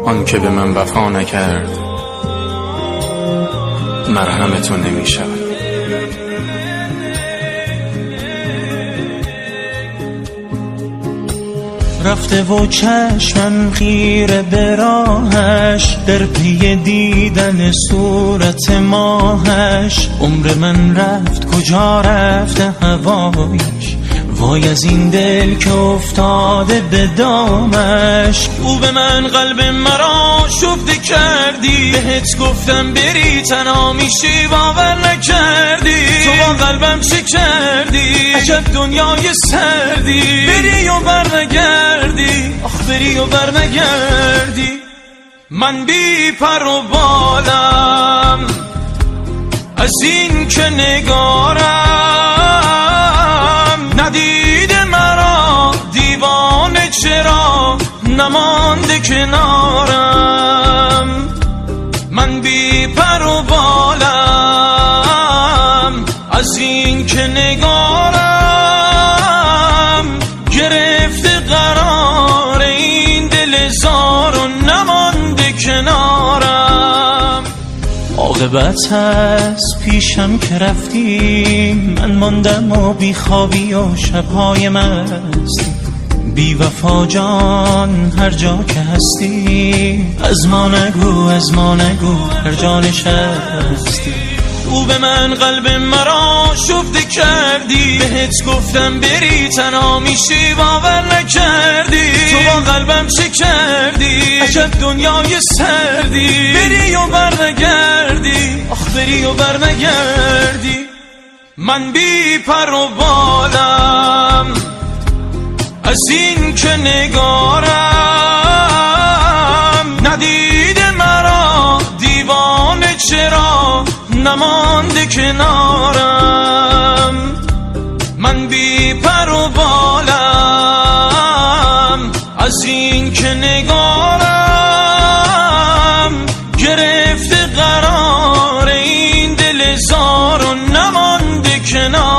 آن که به من وفا نکرد مرهم تو نمی‌شود. رفته و چشمم خیره به راهش، در پی دیدن صورت ماهش. عمر من رفت کجا رفته هوایش، وای از این دل که افتاده به دامش. او به من قلب مرا شفته کردی، بهت گفتم بری تنها میشی باور نکردی. تو با قلبم چه کردی؟ عجب دنیای سردی. بری و برنگردی، آخ بری و برنگردی. من بی پر و بالم از این که نگارم، ندیده مرا دیوانه چرا نمانده کنارم. من بی پر و بالم از این که نگارم، گرفته قرار این دل زار و نمانده کنارم. عاقبت هست پیشم که رفتی، من ماندم و بی خوابی و شبهای مستی. بی وفا جان هر جا که هستی، از ما نگو از ما نگو هر جا نشستی. او به من قلب مرا شفته کردی، بهت گفتم بری تنها میشی باور نکردی. تو با قلبم چه کردی؟ عجب دنیای سردی. بری و برنگردی، آخ بری و برنگردی. من بی پر و بالم از این که نگارم، ندیده مرا دیوانه چرا نمانده کنارم. من بی پر و بالم از این که نگارم، گرفته قرار این دل زار و نمانده کنارم.